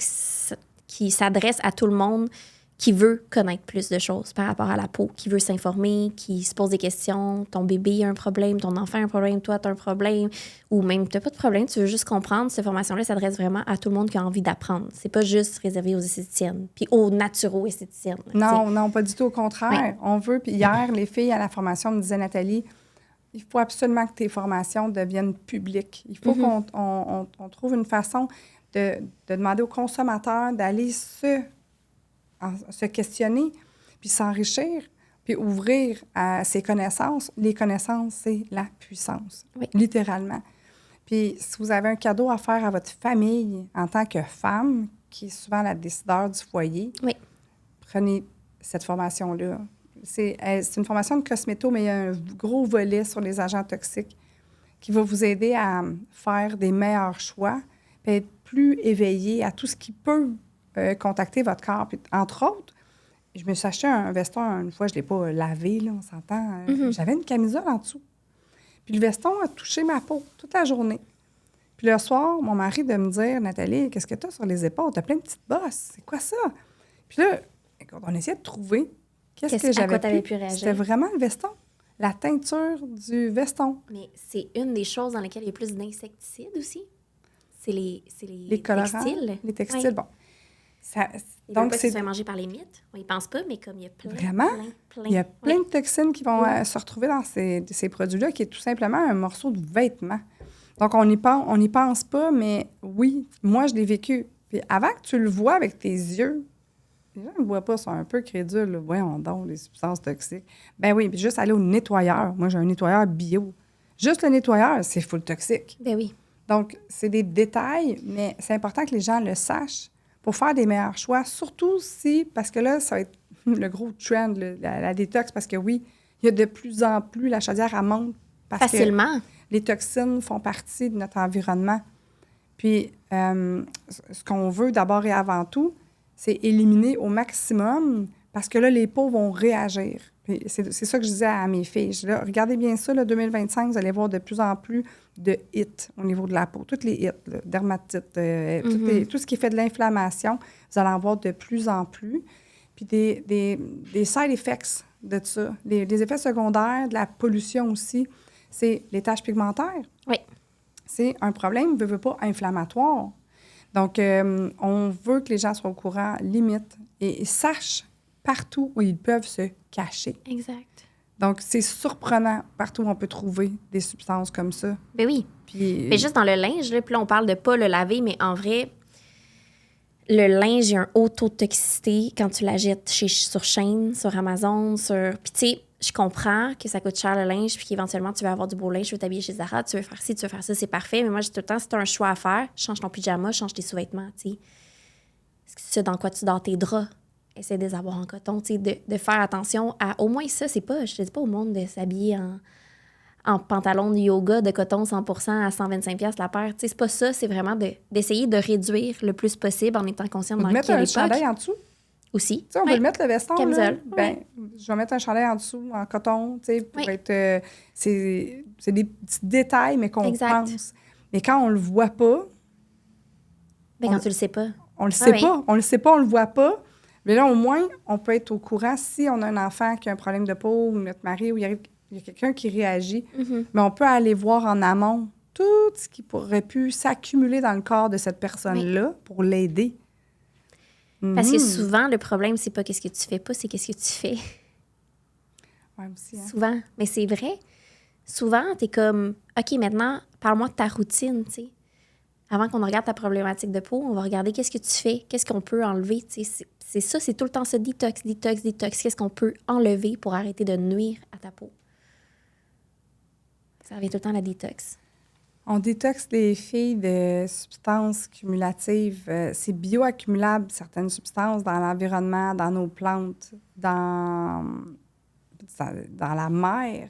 qui s'adresse à tout le monde qui veut connaître plus de choses par rapport à la peau, qui veut s'informer, qui se pose des questions. Ton bébé a un problème, ton enfant a un problème, toi, tu as un problème, ou même tu n'as pas de problème, tu veux juste comprendre. Cette formation-là s'adresse vraiment à tout le monde qui a envie d'apprendre. C'est pas juste réservé aux esthéticiennes, puis aux naturo-esthéticiennes. Non, non, pas du tout. Au contraire, Oui. on veut. Puis hier, les filles à la formation me disaient, Nathalie, il faut absolument que tes formations deviennent publiques. Il faut qu'on trouve une façon de demander aux consommateurs d'aller se questionner, puis s'enrichir, puis ouvrir à ses connaissances. Les connaissances, c'est la puissance, littéralement. Puis si vous avez un cadeau à faire à votre famille en tant que femme, qui est souvent la décideur du foyer, prenez cette formation-là. C'est une formation de cosméto, mais il y a un gros volet sur les agents toxiques qui va vous aider à faire des meilleurs choix, puis être plus éveillé à tout ce qui peut contacter votre corps. Puis, entre autres, je me suis acheté un veston une fois, je ne l'ai pas lavé, là, on s'entend. J'avais une camisole en dessous. Puis le veston a touché ma peau toute la journée. Puis le soir, mon mari de me dire, Nathalie, qu'est-ce que tu as sur les épaules? Tu as plein de petites bosses. C'est quoi ça? Puis là, on essayait de trouver qu'est-ce que j'avais pu réagir. C'était vraiment le veston. La teinture du veston. Mais c'est une des choses dans lesquelles il y a plus d'insecticides aussi. C'est les colorants, textiles. Les textiles, bon. Donc, c'est... se fait manger par les mites. On y pense pas, mais comme il y a plein, il y a plein de toxines qui vont se retrouver dans ces produits-là, qui est tout simplement un morceau de vêtement. Donc, on n'y pense pas, mais oui, moi, je l'ai vécu. Puis avant que tu le vois avec tes yeux, les gens ne le voient pas, sont un peu crédules. Là. Voyons donc, les substances toxiques. Ben oui, puis juste aller au nettoyeur. Moi, j'ai un nettoyeur bio. Juste le nettoyeur, c'est full toxique. Ben oui. Donc, c'est des détails, mais c'est important que les gens le sachent pour faire des meilleurs choix, surtout si, parce que là, ça va être le gros trend, la détox, parce que oui, il y a de plus en plus, la chaudière, elle monte. Facilement. Que les toxines font partie de notre environnement. Puis, ce qu'on veut d'abord et avant tout, c'est éliminer au maximum, parce que là, les peaux vont réagir. Puis c'est ça que je disais à mes filles. Je dis, là, regardez bien ça, là, 2025, vous allez voir de plus en plus de hits au niveau de la peau. Toutes les hits, là, dermatite, tout ce qui fait de l'inflammation, vous allez en voir de plus en plus. Puis des side effects de ça, des effets secondaires, de la pollution aussi, c'est les taches pigmentaires. Oui. C'est un problème, veut pas, inflammatoire. Donc, on veut que les gens soient au courant, limite, et sachent partout où ils peuvent se cacher. Exact. Donc, c'est surprenant partout où on peut trouver des substances comme ça. Ben oui. Puis, mais juste dans le linge, là, puis là, on parle de pas le laver, mais en vrai, le linge, il y a un haut taux de toxicité quand tu la jettes sur Shein, sur Amazon, sur... Puis tu sais, je comprends que ça coûte cher le linge, puis qu'éventuellement, tu veux avoir du beau linge, tu veux t'habiller chez Zara, tu veux faire ci, tu veux faire ça, c'est parfait. Mais moi, j'ai tout le temps, si tu as un choix à faire, change ton pyjama, change tes sous-vêtements, tu sais. C'est dans quoi tu dors tes draps. Essaie de les avoir en coton, tu sais, de faire attention à... Au moins ça, c'est pas... Je te dis pas au monde de s'habiller en pantalon de yoga de coton 100% à 125$ la paire. Tu sais, c'est pas ça, c'est vraiment d'essayer de réduire le plus possible en étant conscient de mettre un chandail en dessous. Aussi. Tu sais, on veut le mettre le veston, camisole. Là, je vais mettre un chandail en dessous, en coton, tu sais, pour être... c'est des petits détails, mais qu'on pense. Mais quand on le voit pas... Mais quand tu le sais pas. On le sait pas. On le sait pas, on le voit pas. Mais là, au moins, on peut être au courant si on a un enfant qui a un problème de peau ou notre mari ou il y a quelqu'un qui réagit. Mais on peut aller voir en amont tout ce qui pourrait pu s'accumuler dans le corps de cette personne-là pour l'aider. Parce que souvent, le problème, c'est pas qu'est-ce que tu fais pas, c'est qu'est-ce que tu fais. Oui, aussi. Hein? Souvent. Mais c'est vrai. Souvent, t'es comme, OK, maintenant, parle-moi de ta routine, tu sais. Avant qu'on regarde ta problématique de peau, on va regarder qu'est-ce que tu fais, qu'est-ce qu'on peut enlever, tu sais. C'est ça, c'est tout le temps ça, détox. Qu'est-ce qu'on peut enlever pour arrêter de nuire à ta peau? Ça revient tout le temps à la détox. On détoxe les filles de substances cumulatives. C'est bioaccumulable, certaines substances, dans l'environnement, dans nos plantes, dans la mer.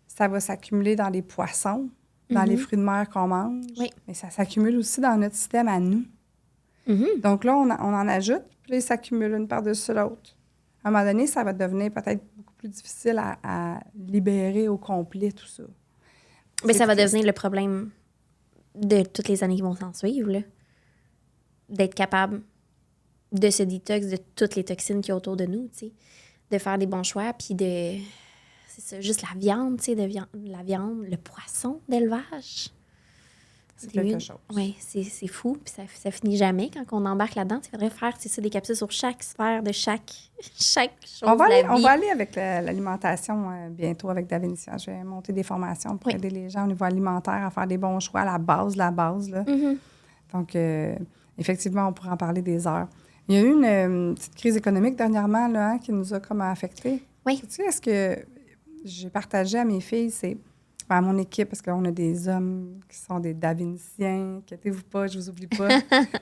Ça va s'accumuler dans les poissons, dans les fruits de mer qu'on mange. Oui. Mais ça s'accumule aussi dans notre système à nous. Donc là, on en ajoute, puis là, ils s'accumulent une par-dessus l'autre. À un moment donné, ça va devenir peut-être beaucoup plus difficile à libérer au complet tout ça. Mais ça va devenir le problème de toutes les années qui vont s'en suivre, là. D'être capable de ce détox de toutes les toxines qu'il y a autour de nous, tu sais. De faire des bons choix, puis de... C'est ça, juste la viande, tu sais, la viande, le poisson d'élevage. C'est quelque chose. Oui, c'est fou, puis ça finit jamais quand on embarque là-dedans. Il faudrait faire, c'est ça, des capsules sur chaque sphère de chaque chose On va, de la aller, vie. on va aller avec l'alimentation bientôt avec Davinia. Je vais monter des formations pour aider les gens au niveau alimentaire à faire des bons choix, la base. Là. Mm-hmm. Donc, effectivement, on pourra en parler des heures. Il y a eu une petite crise économique dernièrement là, qui nous a comme affectés. Oui. Tu sais, est-ce que j'ai partagé à mes filles, à mon équipe, parce qu'on a des hommes qui sont des Daviniciens, inquiétez-vous pas, je vous oublie pas.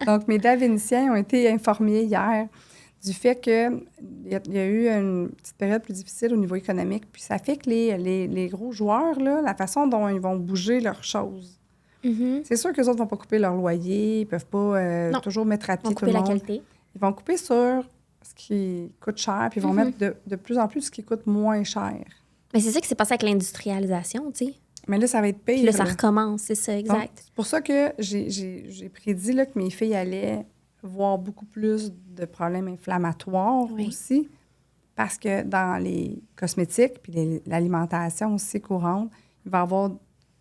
Donc, mes Daviniciens ont été informés hier du fait qu'il y a eu une petite période plus difficile au niveau économique, puis ça fait que les gros joueurs, là, la façon dont ils vont bouger leurs choses, c'est sûr que les autres ne vont pas couper leur loyer, ils ne peuvent pas toujours mettre à pied tout le monde. Ils vont couper la qualité. Ils vont couper sur ce qui coûte cher, puis ils vont mettre de plus en plus ce qui coûte moins cher. Mais c'est ça qui s'est passé avec l'industrialisation, tu sais. Mais là, ça va être pire. Puis là, ça recommence, c'est ça, exact. Donc, c'est pour ça que j'ai prédit là, que mes filles allaient voir beaucoup plus de problèmes inflammatoires aussi, parce que dans les cosmétiques puis l'alimentation aussi courante, il va y avoir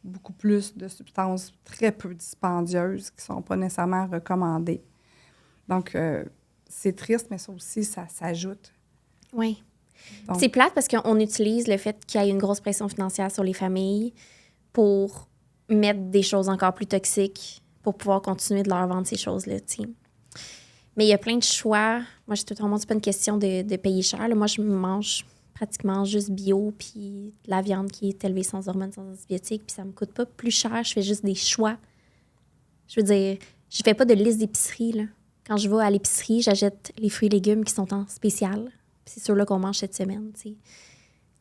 beaucoup plus de substances très peu dispendieuses qui ne sont pas nécessairement recommandées. Donc, c'est triste, mais ça aussi, ça s'ajoute. Oui. Donc, c'est plate parce qu'on utilise le fait qu'il y ait une grosse pression financière sur les familles pour mettre des choses encore plus toxiques pour pouvoir continuer de leur vendre ces choses-là, tu sais. Mais il y a plein de choix. Moi, tout le monde, c'est pas une question de payer cher. Là. Moi, je mange pratiquement juste bio, puis de la viande qui est élevée sans hormones, sans antibiotiques, puis ça me coûte pas plus cher. Je fais juste des choix. Je veux dire, je fais pas de liste d'épicerie, là. Quand je vais à l'épicerie, j'achète les fruits et légumes qui sont en spécial. C'est ceux-là qu'on mange cette semaine, tu sais.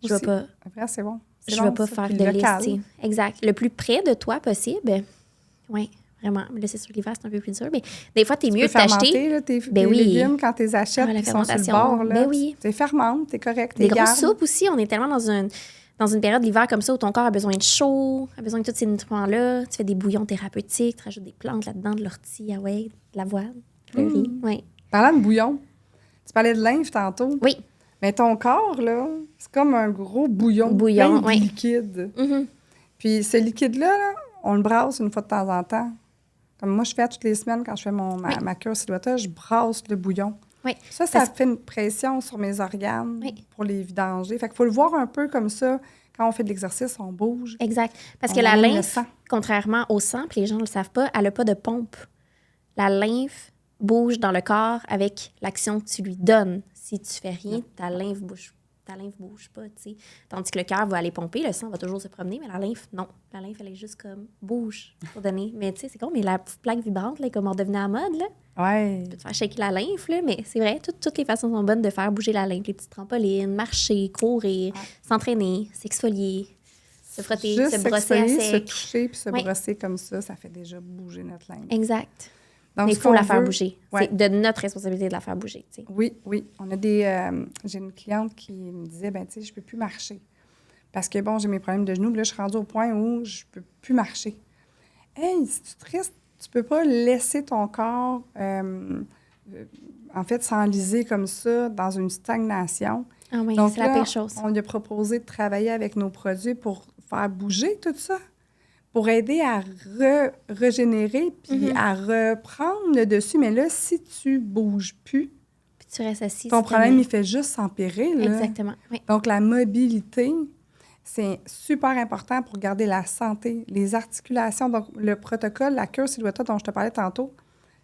Je vais pas... Après, c'est bon. Je ne vais pas faire de liste, tu sais. Exact. Le plus près de toi possible, oui, vraiment. Mais là, c'est sur l'hiver, c'est un peu plus dur. Mais des fois, tu es mieux de t'acheter. Tes légumes, quand tu les achètes, ils sont sur le bord. Là, tu fermentes, tu es correct. Des grosses soupes aussi. On est tellement dans une période d'hiver comme ça où ton corps a besoin de chaud, a besoin de tous ces nutriments-là. Tu fais des bouillons thérapeutiques, tu rajoutes des plantes là-dedans, de l'ortie, de l'avoine, le riz. Oui. Parlant de bouillon, tu parlais de lymphe tantôt. Oui. Mais ton corps, là, c'est comme un gros bouillon plein de liquide. Mm-hmm. Puis ce liquide-là, là, on le brasse une fois de temps en temps. Comme moi, je fais toutes les semaines, quand je fais ma cure Silhouette, je brasse le bouillon. Oui. Ça fait une pression sur mes organes pour les vidanger. Fait qu'il faut le voir un peu comme ça. Quand on fait de l'exercice, on bouge. Exact. Parce que la lymphe, contrairement au sang, puis les gens ne le savent pas, elle n'a pas de pompe. La lymphe bouge dans le corps avec l'action que tu lui donnes. Si tu fais rien, ta lymphe bouge pas, tu sais. Tandis que le cœur va aller pomper, le sang va toujours se promener, mais la lymphe, non. La lymphe, elle est juste comme bouge pour donner. Mais tu sais, c'est con, mais la petite plaque vibrante, là, comme on devenait à mode, là. Ouais. Tu peux te faire shaker la lymphe, là, mais c'est vrai, toutes les façons sont bonnes de faire bouger la lymphe. Les petites trampolines, marcher, courir, s'entraîner, s'exfolier, se frotter, juste se brosser à sec. Se toucher puis se brosser comme ça fait déjà bouger notre lymphe. Exact. Donc, mais il faut la faire bouger. Ouais. C'est de notre responsabilité de la faire bouger. T'sais. Oui. On a j'ai une cliente qui me disait, tu sais, je peux plus marcher. Parce que, bon, j'ai mes problèmes de genoux. Puis là, je suis rendue au point où je peux plus marcher. Hey, si tu te restes, tu peux pas laisser ton corps, en fait, s'enliser comme ça dans une stagnation. Ah oui, donc c'est la pire chose. On lui a proposé de travailler avec nos produits pour faire bouger tout ça. Pour aider à régénérer puis à reprendre le dessus. Mais là, si tu bouges plus, puis tu restes assis, ton problème, il fait juste s'empirer. Là. Exactement, oui. Donc, la mobilité, c'est super important pour garder la santé, les articulations. Donc, le protocole, la cure Silhouette dont je te parlais tantôt,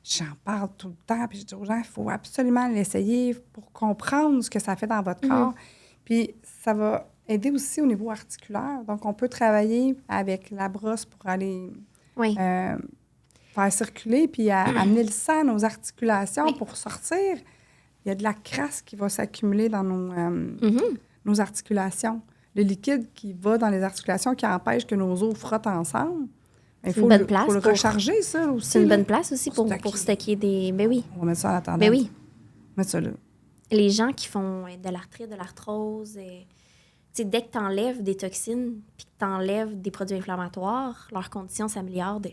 j'en parle tout le temps. Puis je dis aux gens, il faut absolument l'essayer pour comprendre ce que ça fait dans votre corps. Puis ça va aider aussi au niveau articulaire. Donc, on peut travailler avec la brosse pour aller faire circuler puis amener le sang à nos articulations pour sortir. Il y a de la crasse qui va s'accumuler dans nos articulations. Le liquide qui va dans les articulations qui empêche que nos os frottent ensemble. Il faut le recharger, ça aussi. C'est une bonne place aussi pour stocker des... Ben oui. On va mettre ça en attendant. Ben oui. Mettre ça là. Les gens qui font de l'arthrite, de l'arthrose... dès que tu enlèves des toxines puis que tu enlèves des produits inflammatoires, leur condition s'améliore de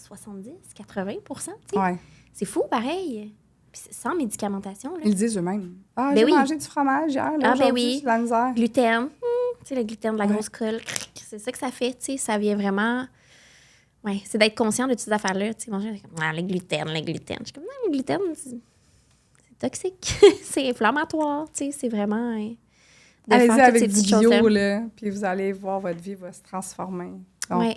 70-80 %. Ouais. C'est fou, pareil. Puis c'est sans médicamentation, là. Ils le disent eux-mêmes. Ah, Ben j'ai oui. mangé du fromage hier, là, Ah, ben aujourd'hui, oui. j'ai de la misère. Gluten. Tu sais, le gluten de la Ouais. grosse colle. C'est ça que ça fait, tu sais. Ça vient vraiment... Ouais, c'est d'être conscient de toutes ces affaires-là. Tu sais, manger comme, le gluten, le gluten. Je suis comme, non, le gluten, c'est toxique. C'est inflammatoire, tu sais. C'est vraiment... de Allez-y faire toutes avec ces du petites bio, choses-là. là, puis vous allez voir, votre vie va se transformer. Donc, Ouais.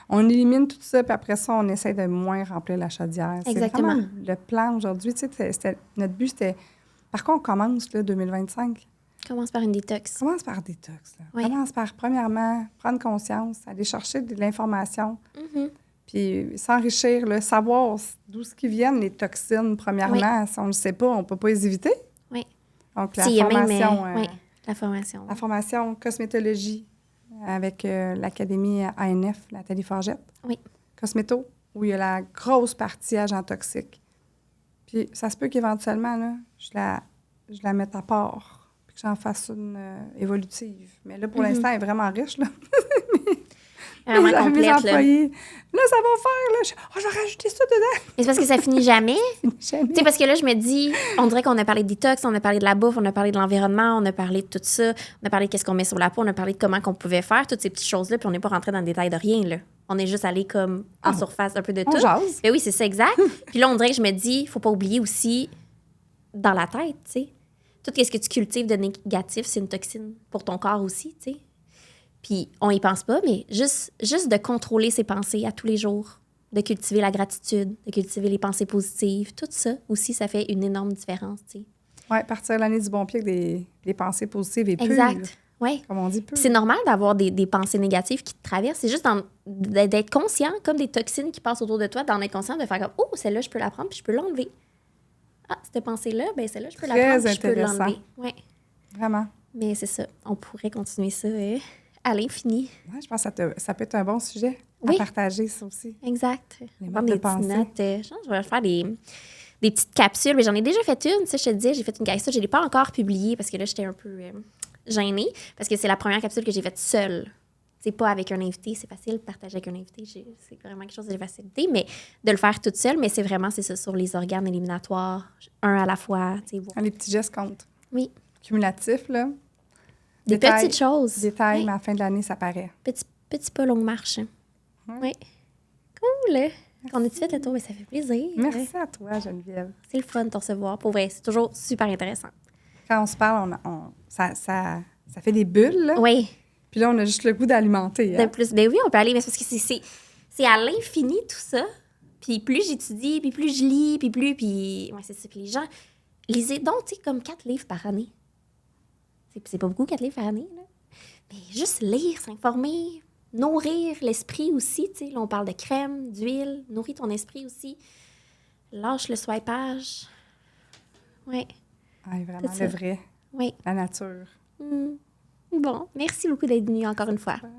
on élimine tout ça, puis après ça, on essaie de moins remplir la chaudière. C'est Exactement. vraiment le plan aujourd'hui. Tu sais, notre but, c'était... Par quoi on commence, là, 2025? Commence par une détox. Commence par détox. Là. Oui. Commence par, premièrement, prendre conscience, aller chercher de l'information, Mhm. puis s'enrichir, là, savoir d'où ce qui viennent les toxines, premièrement. Si on ne le sait pas, on ne peut pas les éviter. Oui. Donc, S'il y a même, formation... oui, la formation. La formation cosmétologie avec l'Académie ANF, Nathalie Forgette. Oui. Cosméto, où il y a la grosse partie agents toxiques. Puis ça se peut qu'éventuellement, là, je la mette à part, puis que j'en fasse une évolutive. Mais là, pour l'instant, elle est vraiment riche, là. Vraiment mes complète, là. employés, là, ça va faire, là. Je vais rajouter ça dedans. Mais c'est parce que ça finit jamais. Jamais. Tu sais, parce que là, je me dis, on dirait qu'on a parlé de détox, on a parlé de la bouffe, on a parlé de l'environnement, on a parlé de tout ça, on a parlé de qu'est-ce qu'on met sur la peau, on a parlé de comment qu'on pouvait faire toutes ces petites choses-là, puis on n'est pas rentré dans le détail de rien, là. On est juste allé comme en surface un peu de On tout. jase. Mais oui, c'est ça, exact. Puis là, on dirait que je me dis, faut pas oublier aussi dans la tête, tu sais. Tout ce que tu cultives de négatif, c'est une toxine pour ton corps aussi, tu sais. Puis on y pense pas, mais juste de contrôler ses pensées à tous les jours, de cultiver la gratitude, de cultiver les pensées positives, tout ça aussi, ça fait une énorme différence, tu sais. Oui, partir l'année du bon pied avec des pensées positives et pures. Exact, oui. Comme on dit, pures. Puis c'est normal d'avoir des pensées négatives qui te traversent. C'est juste d'être conscient, comme des toxines qui passent autour de toi, d'en être conscient, de faire comme « Oh, celle-là, je peux la prendre, puis je peux l'enlever. Ah, cette pensée-là, bien, celle-là, je peux la Très prendre, puis je peux intéressant. l'enlever. » Oui. Vraiment. Mais c'est ça. On pourrait continuer ça à l'infini. Ouais, je pense que ça peut être un bon sujet Oui. à partager, ça aussi. Exact. Les Prendre modes de des petites pensée. notes. Je vais faire des petites capsules. Mais j'en ai déjà fait une. Tu sais, je te disais, j'ai fait une capsule. Je ne l'ai pas encore publiée parce que là, j'étais un peu gênée. Parce que c'est la première capsule que j'ai faite seule. C'est pas avec un invité. C'est facile de partager avec un invité. C'est vraiment quelque chose de facilité. Mais de le faire toute seule, mais c'est vraiment, c'est ça, sur les organes éliminatoires, un à la fois. Tu sais, voir. Les petits gestes comptent. Oui. Cumulatifs, là. Des Détails- petites choses. Détails, Oui. mais à la fin de l'année, ça paraît. Petit pas longue marche. Oui. Cool. On est fait le tour, mais ça fait plaisir. Merci à toi, Geneviève. C'est le fun de te recevoir. Pour vrai, c'est toujours super intéressant. Quand on se parle, ça fait des bulles, là. Oui. Puis là, on a juste le goût d'alimenter. De Hein? plus, ben oui, on peut aller, mais c'est parce que c'est à l'infini tout ça. Puis plus j'étudie, puis plus je lis, puis ouais, c'est ça. Puis les gens, lisez donc, tu sais, comme 4 livres par année. C'est pas beaucoup, 4 livres par année, là. Mais juste lire, s'informer, nourrir l'esprit aussi, tu sais. Là, on parle de crème, d'huile, nourrir ton esprit aussi. Lâche le swipage. Oui, Ouais, vraiment, Tout ça. le vrai, oui. la nature. Bon, merci beaucoup d'être venu encore une fois. Ouais.